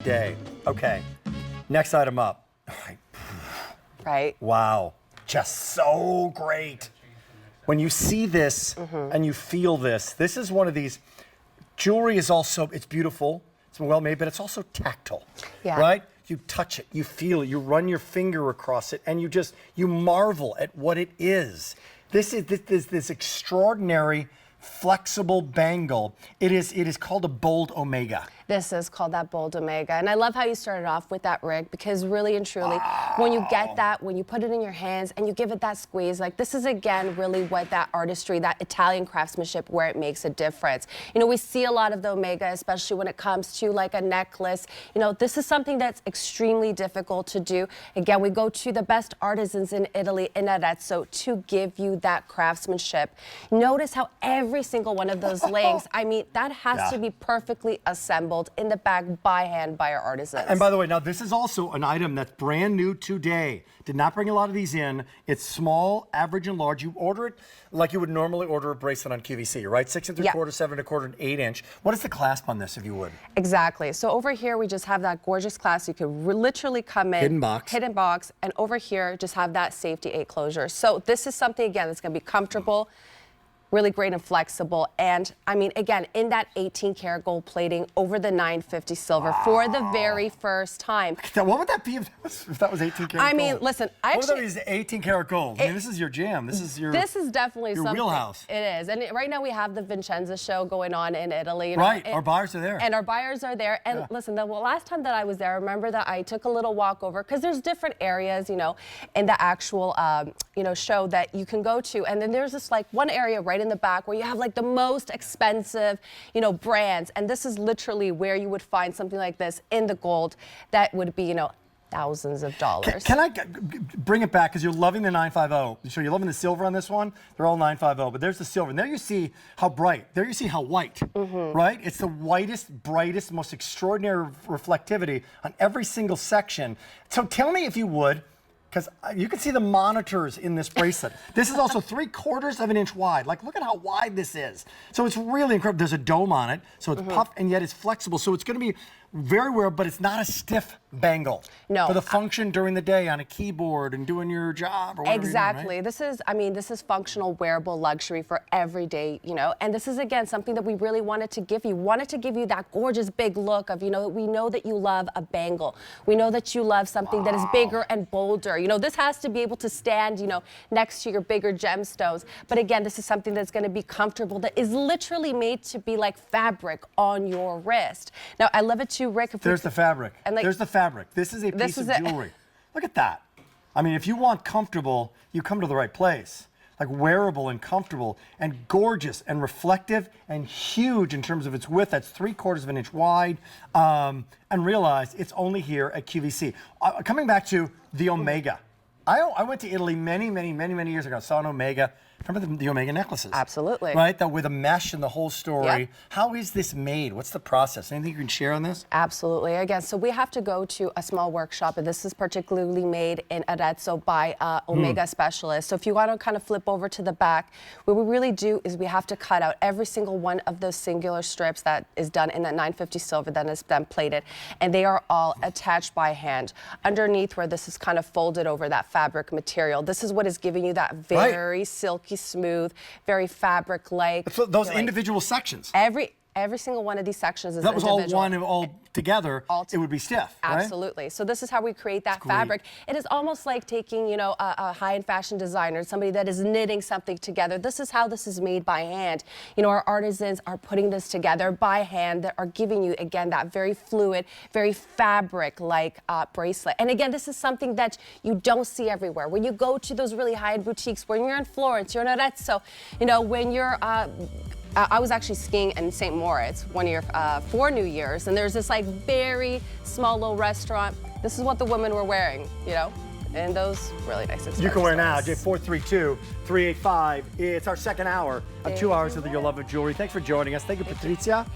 Day. Okay, next item up. Right. Wow, just so great. When you see this and you feel this, this is one of these, jewelry is also, it's beautiful, it's well made, but it's also tactile, right? You touch it, you feel it, you run your finger across it, and you marvel at what it is. This is this extraordinary, flexible bangle. It is called a bold omega. This is called that bold omega. And I love how you started off with that, Rick, because really and truly, when you get that, when you put it in your hands and you give it that squeeze, like this is again really what that artistry, that Italian craftsmanship, where it makes a difference. You know, we see a lot of the omega, especially when it comes to like a necklace. You know, this is something that's extremely difficult to do. Again, we go to the best artisans in Italy, in Arezzo, to give you that craftsmanship. Notice how every single one of those links, I mean, that has to be perfectly assembled in the bag by hand by our artisans. And by the way, now this is also an item that's brand new today. Did not bring a lot of these in. It's small, average, and large. You order it like you would normally order a bracelet on QVC, right? 6 3/4, 7 1/4, and 8 inch. What is the clasp on this, if you would? Exactly. So over here, we just have that gorgeous clasp. You could literally come in. Hidden box. And over here, just have that safety 8 closure. So this is something, again, that's going to be comfortable, really great and flexible. And I mean, again, in that 18 karat gold plating over the 950 silver for the very first time. What would that be if that was 18 karat gold? I mean, listen, I what actually... What would 18 karat gold? I mean, this is your jam. This is definitely your something. Wheelhouse. It is. And right now we have the Vincenza show going on in Italy. You know, right. Our buyers are there. And our buyers are there. And listen, the last time that I was there, I remember that I took a little walk over, because there's different areas, you know, in the actual, you know, show that you can go to. And then there's this like one area right in the back where you have like the most expensive, you know, brands. And this is literally where you would find something like this in the gold that would be, you know, thousands of dollars. Can I bring it back, because you're loving the 950. So you're loving the silver on this one. They're all 950, but there's the silver. And there you see how bright. There you see how white, right? It's the whitest, brightest, most extraordinary reflectivity on every single section. So tell me, if you would, because you can see the monitors in this bracelet. This is also 3/4 of an inch wide. Like, look at how wide this is. So it's really incredible. There's a dome on it, so it's puffed and yet it's flexible. So it's going to be very wearable, but it's not a stiff bangle. No. For the function during the day on a keyboard and doing your job or whatever. Exactly. You're doing, right? This is, I mean, this is functional, wearable luxury for every day, you know. And this is, again, something that we really wanted to give you. Wanted to give you that gorgeous big look of, you know, we know that you love a bangle. We know that you love something that is bigger and bolder. You know, this has to be able to stand, you know, next to your bigger gemstones. But again, this is something that's going to be comfortable, that is literally made to be like fabric on your wrist. Now, I love it too, Rick. There's the fabric. And like, there's the fabric. This is a piece of jewelry. Look at that. I mean, if you want comfortable, you come to the right place. Like wearable and comfortable and gorgeous and reflective and huge in terms of its width. That's 3/4 of an inch wide. And realize it's only here at QVC. Coming back to the Omega. I went to Italy many years ago. I saw an Omega. Remember the Omega necklaces? Absolutely. Right? That with a mesh and the whole story. Yep. How is this made? What's the process? Anything you can share on this? Absolutely. Again, so we have to go to a small workshop, and this is particularly made in Arezzo by Omega specialists. So if you want to kind of flip over to the back, what we really do is we have to cut out every single one of those singular strips that is done in that 950 silver that is then plated, and they are all attached by hand. Underneath, where this is kind of folded over that fabric material, this is what is giving you that very silky, smooth, very fabric-like. So those individual sections. Every single one of these sections is that was individual. all together, it would be stiff, right? Absolutely. So this is how we create that fabric. It is almost like taking, you know, a high-end fashion designer, somebody that is knitting something together. This is how this is made by hand. You know, our artisans are putting this together by hand, that are giving you, again, that very fluid, very fabric-like bracelet. And again, this is something that you don't see everywhere. When you go to those really high-end boutiques, when you're in Florence, you're in Arezzo, you know, when you're I was actually skiing in St. Moritz one year for New Year's, and there's this like very small little restaurant. This is what the women were wearing, you know, and those really nice expensive You can wear now, J432-385. It's our second hour of 2 hours of your love of jewelry. Thanks for joining us. Thank you, Patrizia.